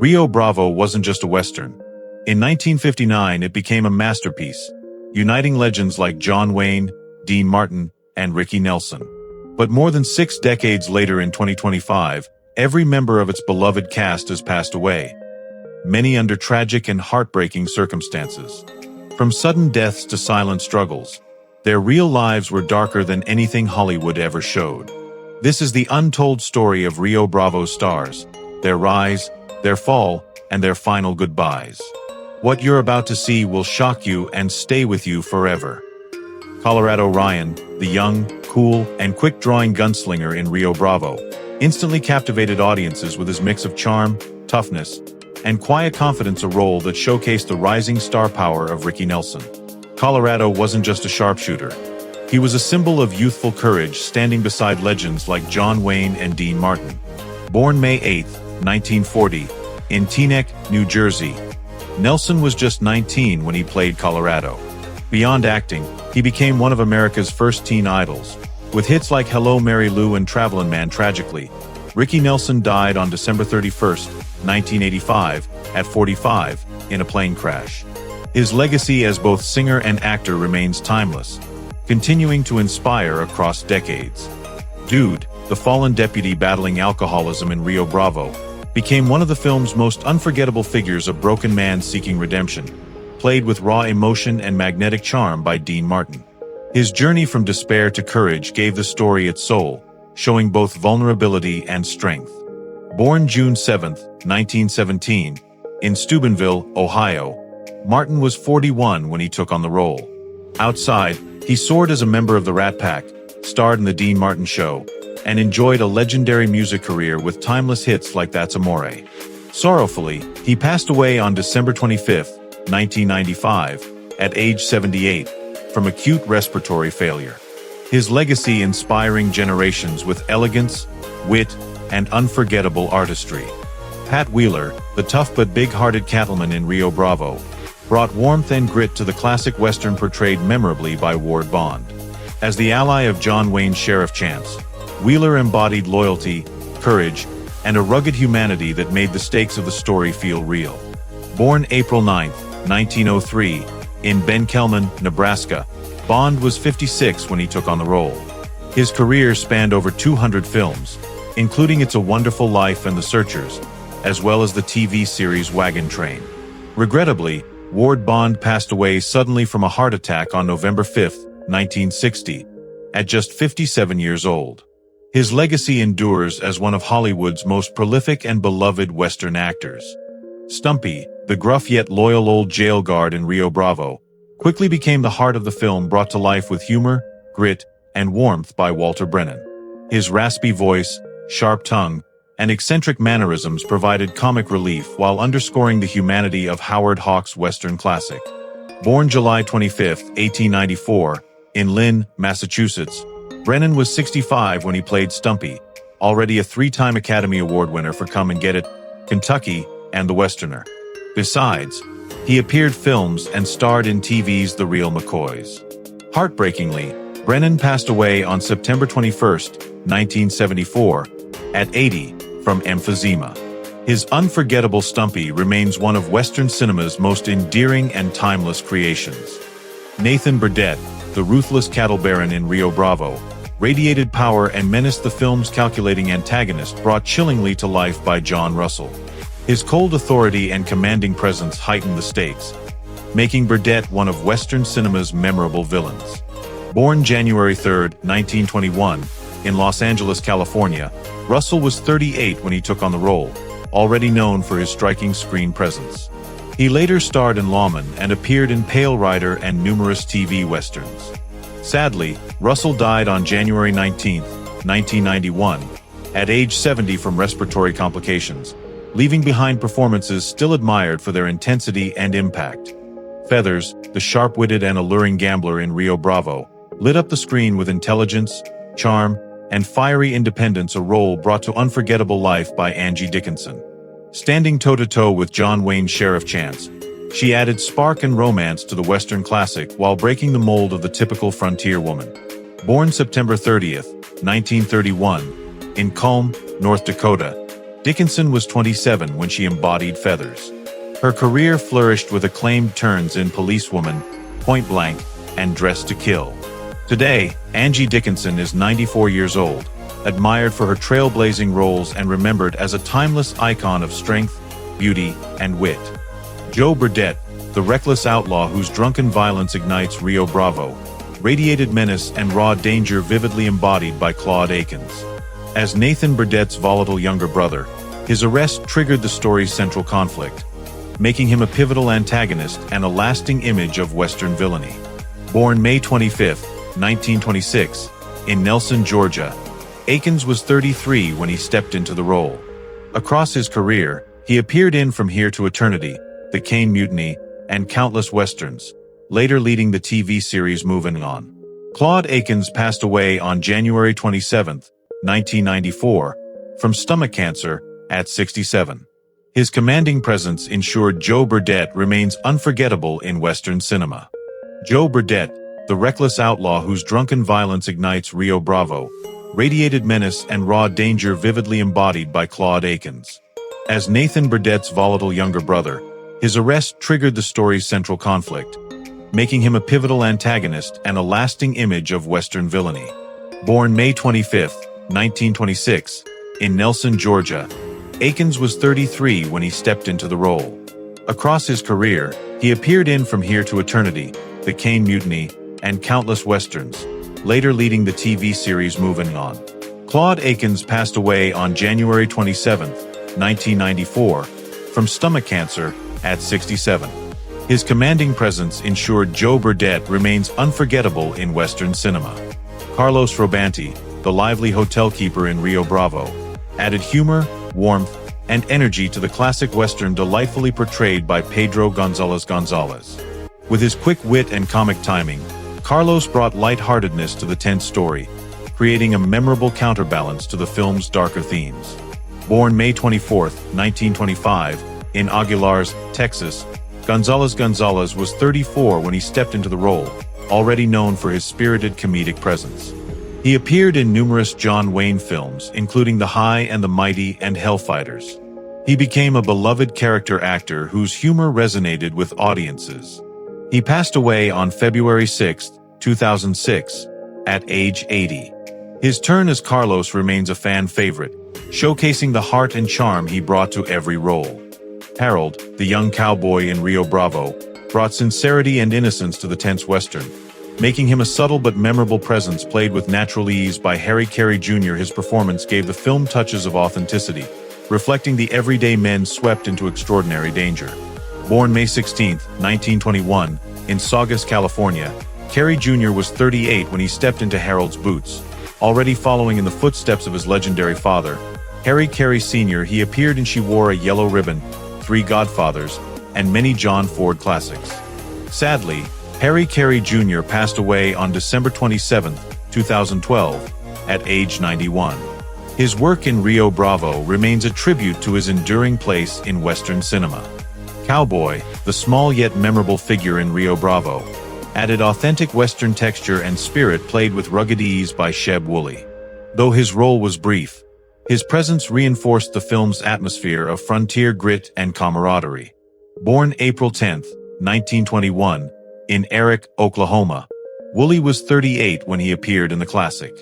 Rio Bravo wasn't just a Western. In 1959, it became a masterpiece, uniting legends like John Wayne, Dean Martin, and Ricky Nelson. But more than 6 decades later in 2025, every member of its beloved cast has passed away, many under tragic and heartbreaking circumstances. From sudden deaths to silent struggles, their real lives were darker than anything Hollywood ever showed. This is the untold story of Rio Bravo's stars, their rise, their fall, and their final goodbyes. What you're about to see will shock you and stay with you forever. Colorado Ryan, the young, cool, and quick-drawing gunslinger in Rio Bravo, instantly captivated audiences with his mix of charm, toughness, and quiet confidence, a role that showcased the rising star power of Ricky Nelson. Colorado wasn't just a sharpshooter. He was a symbol of youthful courage, standing beside legends like John Wayne and Dean Martin. Born May 8, 1940, in Teaneck, New Jersey, Nelson was just 19 when he played Colorado. Beyond acting, he became one of America's first teen idols. With hits like Hello Mary Lou and Travelin' Man, Tragically, Ricky Nelson died on December 31, 1985, at 45, in a plane crash. His legacy as both singer and actor remains timeless, continuing to inspire across decades. Dude, the fallen deputy battling alcoholism in Rio Bravo, became one of the film's most unforgettable figures, a broken man seeking redemption, played with raw emotion and magnetic charm by Dean Martin. His journey from despair to courage gave the story its soul, showing both vulnerability and strength. Born June 7, 1917, in Steubenville, Ohio, Martin was 41 when he took on the role. Outside, he soared as a member of the Rat Pack, starred in The Dean Martin Show, and enjoyed a legendary music career with timeless hits like That's Amore. Sorrowfully, he passed away on December 25, 1995, at age 78, from acute respiratory failure. His legacy inspiring generations with elegance, wit, and unforgettable artistry. Pat Wheeler, the tough but big-hearted cattleman in Rio Bravo, brought warmth and grit to the classic Western portrayed memorably by Ward Bond. As the ally of John Wayne's Sheriff Chance, Wheeler embodied loyalty, courage, and a rugged humanity that made the stakes of the story feel real. Born April 9, 1903, in Ben Kelman, Nebraska, Bond was 56 when he took on the role. His career spanned over 200 films, including It's a Wonderful Life and The Searchers, as well as the TV series Wagon Train. Regrettably, Ward Bond passed away suddenly from a heart attack on November 5, 1960, at just 57 years old. His legacy endures as one of Hollywood's most prolific and beloved Western actors. Stumpy, the gruff yet loyal old jail guard in Rio Bravo, quickly became the heart of the film, brought to life with humor, grit, and warmth by Walter Brennan. His raspy voice, sharp tongue, and eccentric mannerisms provided comic relief while underscoring the humanity of Howard Hawks' Western classic. Born July 25, 1894, in Lynn, Massachusetts, Brennan was 65 when he played Stumpy, already a 3-time Academy Award winner for Come and Get It, Kentucky, and The Westerner. Besides, he appeared films and starred in TV's The Real McCoys. Heartbreakingly, Brennan passed away on September 21, 1974, at 80, from emphysema. His unforgettable Stumpy remains one of Western cinema's most endearing and timeless creations. Nathan Burdette, the ruthless cattle baron in Rio Bravo, radiated power and menaced the film's calculating antagonist, brought chillingly to life by John Russell. His cold authority and commanding presence heightened the stakes, making Burdette one of Western cinema's memorable villains. Born January 3, 1921, in Los Angeles, California, Russell was 38 when he took on the role, already known for his striking screen presence. He later starred in Lawman and appeared in Pale Rider and numerous TV westerns. Sadly, Russell died on January 19, 1991, at age 70 from respiratory complications, leaving behind performances still admired for their intensity and impact. Feathers, the sharp-witted and alluring gambler in Rio Bravo, lit up the screen with intelligence, charm, and fiery independence, a role brought to unforgettable life by Angie Dickinson. Standing toe-to-toe with John Wayne's Sheriff Chance, she added spark and romance to the Western classic while breaking the mold of the typical frontier woman. Born September 30, 1931, in Culm, North Dakota, Dickinson was 27 when she embodied Feathers. Her career flourished with acclaimed turns in Policewoman, Point Blank, and Dressed to Kill. Today, Angie Dickinson is 94 years old, admired for her trailblazing roles and remembered as a timeless icon of strength, beauty, and wit. Joe Burdette, the reckless outlaw whose drunken violence ignites Rio Bravo, radiated menace and raw danger vividly embodied by Claude Akins. As Nathan Burdette's volatile younger brother, his arrest triggered the story's central conflict, making him a pivotal antagonist and a lasting image of Western villainy. Born May 25, 1926, in Nelson, Georgia, Akins was 33 when he stepped into the role. Across his career, he appeared in From Here to Eternity, The Caine Mutiny, and countless westerns, later leading the TV series Moving On. Claude Akins passed away on January 27, 1994, from stomach cancer at 67. His commanding presence ensured Joe Burdette remains unforgettable in Western cinema. Joe Burdette, the reckless outlaw whose drunken violence ignites Rio Bravo, radiated menace and raw danger vividly embodied by Claude Akins. As Nathan Burdette's volatile younger brother, his arrest triggered the story's central conflict, making him a pivotal antagonist and a lasting image of Western villainy. Born May 25, 1926, in Nelson, Georgia, Akins was 33 when he stepped into the role. Across his career, he appeared in From Here to Eternity, The Caine Mutiny, and countless westerns, later leading the TV series Moving On. Claude Akins passed away on January 27, 1994, from stomach cancer at 67. His commanding presence ensured Joe Burdette remains unforgettable in Western cinema. Carlos Robanti, the lively hotel keeper in Rio Bravo, added humor, warmth, and energy to the classic Western delightfully portrayed by Pedro Gonzalez-Gonzalez. With his quick wit and comic timing, Carlos brought lightheartedness to the tense story, creating a memorable counterbalance to the film's darker themes. Born May 24, 1925, in Aguilar's, Texas, Gonzalez-Gonzalez was 34 when he stepped into the role, already known for his spirited comedic presence. He appeared in numerous John Wayne films, including The High and the Mighty and Hellfighters. He became a beloved character actor whose humor resonated with audiences. He passed away on February 6, 2006, at age 80. His turn as Carlos remains a fan favorite, showcasing the heart and charm he brought to every role. Harold, the young cowboy in Rio Bravo, brought sincerity and innocence to the tense Western, making him a subtle but memorable presence played with natural ease by Carey Jr. His performance gave the film touches of authenticity, reflecting the everyday men swept into extraordinary danger. Born May 16, 1921, in Saugus, California, Carey Jr. was 38 when he stepped into Harold's boots. Already following in the footsteps of his legendary father, Carey Sr., he appeared in She Wore a Yellow Ribbon, Three Godfathers, and many John Ford classics. Sadly, Carey Jr. passed away on December 27, 2012, at age 91. His work in Rio Bravo remains a tribute to his enduring place in Western cinema. Cowboy, the small yet memorable figure in Rio Bravo, added authentic Western texture and spirit played with rugged ease by Sheb Wooley. Though his role was brief, his presence reinforced the film's atmosphere of frontier grit and camaraderie. Born April 10, 1921, in Eric, Oklahoma, Wooley was 38 when he appeared in the classic.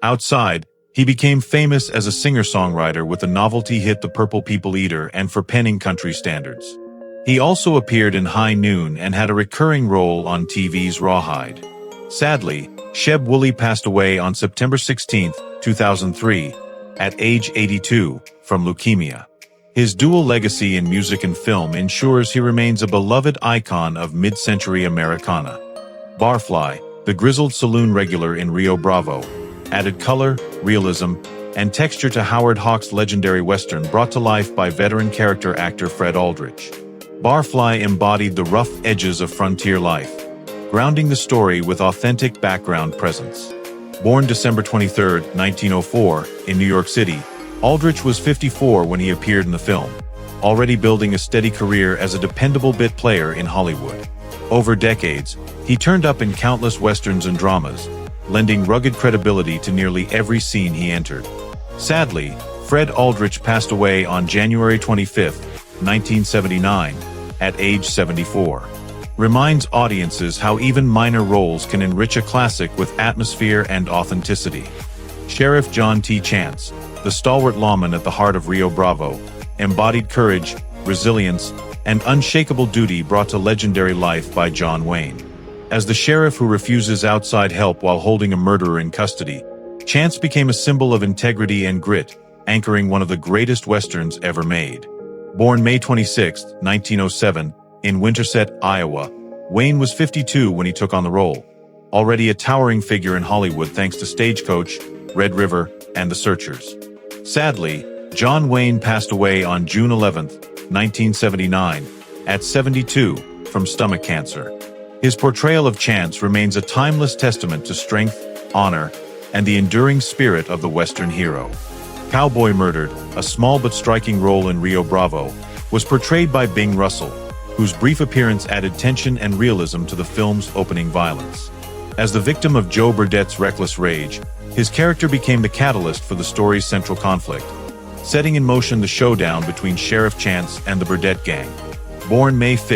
Outside, he became famous as a singer-songwriter with the novelty hit The Purple People Eater and for penning country standards. He also appeared in High Noon and had a recurring role on TV's Rawhide. Sadly, Sheb Wooley passed away on September 16, 2003, at age 82, from leukemia. His dual legacy in music and film ensures he remains a beloved icon of mid-century Americana. Barfly, the grizzled saloon regular in Rio Bravo, added color, realism, and texture to Howard Hawks' legendary Western brought to life by veteran character actor Fred Aldrich. Barfly embodied the rough edges of frontier life, grounding the story with authentic background presence. Born December 23, 1904, in New York City, Aldrich was 54 when he appeared in the film, already building a steady career as a dependable bit player in Hollywood. Over decades, he turned up in countless westerns and dramas, lending rugged credibility to nearly every scene he entered. Sadly, Fred Aldrich passed away on January 25, 1979, at age 74. Reminds audiences how even minor roles can enrich a classic with atmosphere and authenticity. Sheriff John T. Chance, the stalwart lawman at the heart of Rio Bravo, embodied courage, resilience, and unshakable duty brought to legendary life by John Wayne. As the sheriff who refuses outside help while holding a murderer in custody, Chance became a symbol of integrity and grit, anchoring one of the greatest westerns ever made. Born May 26, 1907, in Winterset, Iowa, Wayne was 52 when he took on the role, already a towering figure in Hollywood thanks to Stagecoach, Red River, and The Searchers. Sadly, John Wayne passed away on June 11, 1979, at 72, from stomach cancer. His portrayal of Chance remains a timeless testament to strength, honor, and the enduring spirit of the Western hero. Cowboy Murdered, a small but striking role in Rio Bravo, was portrayed by Bing Russell, whose brief appearance added tension and realism to the film's opening violence. As the victim of Joe Burdette's reckless rage, his character became the catalyst for the story's central conflict, setting in motion the showdown between Sheriff Chance and the Burdette gang. Born May 5,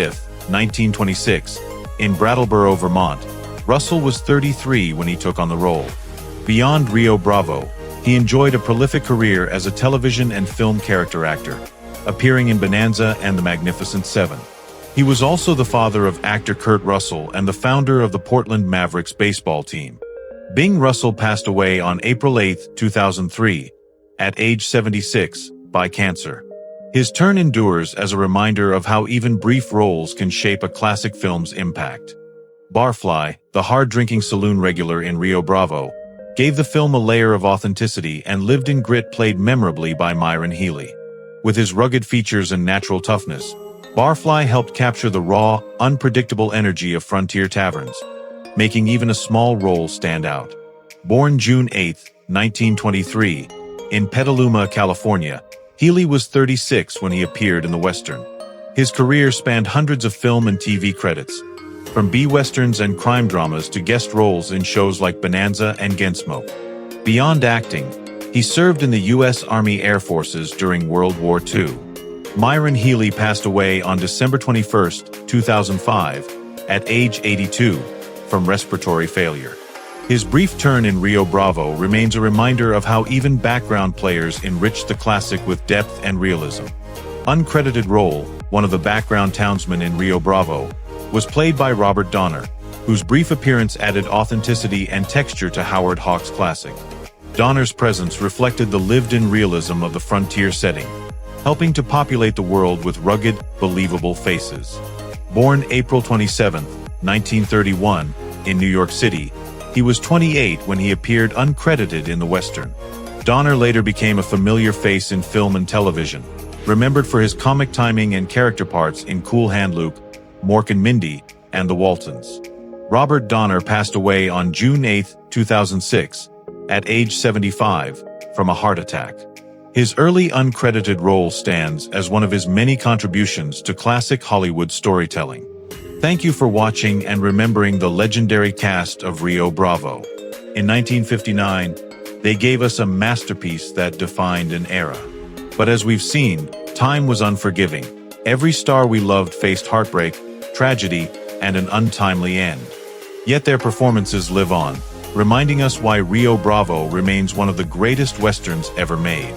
1926, in Brattleboro, Vermont, Russell was 33 when he took on the role. Beyond Rio Bravo, he enjoyed a prolific career as a television and film character actor, appearing in Bonanza and The Magnificent Seven. He was also the father of actor Kurt Russell and the founder of the Portland Mavericks baseball team. Bing Russell passed away on April 8, 2003, at age 76, by cancer. His turn endures as a reminder of how even brief roles can shape a classic film's impact. Barfly, the hard-drinking saloon regular in Rio Bravo, gave the film a layer of authenticity and lived in grit played memorably by Myron Healey. With his rugged features and natural toughness, Barfly helped capture the raw, unpredictable energy of frontier taverns, making even a small role stand out. Born June 8, 1923, in Petaluma, California, Healey was 36 when he appeared in the Western. His career spanned hundreds of film and TV credits, from B-westerns and crime dramas to guest roles in shows like Bonanza and Gunsmoke. Beyond acting, he served in the U.S. Army Air Forces during World War II. Myron Healey passed away on December 21, 2005, at age 82, from respiratory failure. His brief turn in Rio Bravo remains a reminder of how even background players enriched the classic with depth and realism. Uncredited role, one of the background townsmen in Rio Bravo, was played by Robert Donner, whose brief appearance added authenticity and texture to Howard Hawks' classic. Donner's presence reflected the lived-in realism of the frontier setting, helping to populate the world with rugged, believable faces. Born April 27, 1931, in New York City, he was 28 when he appeared uncredited in the Western. Donner later became a familiar face in film and television, remembered for his comic timing and character parts in Cool Hand Luke, Mork and Mindy, and The Waltons. Robert Donner passed away on June 8, 2006, at age 75, from a heart attack. His early uncredited role stands as one of his many contributions to classic Hollywood storytelling. Thank you for watching and remembering the legendary cast of Rio Bravo. In 1959, they gave us a masterpiece that defined an era. But as we've seen, time was unforgiving. Every star we loved faced heartbreak, tragedy, and an untimely end. Yet their performances live on, reminding us why Rio Bravo remains one of the greatest westerns ever made.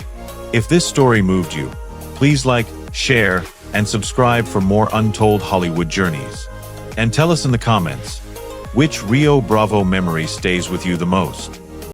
If this story moved you, please like, share, and subscribe for more untold Hollywood journeys. And tell us in the comments, which Rio Bravo memory stays with you the most?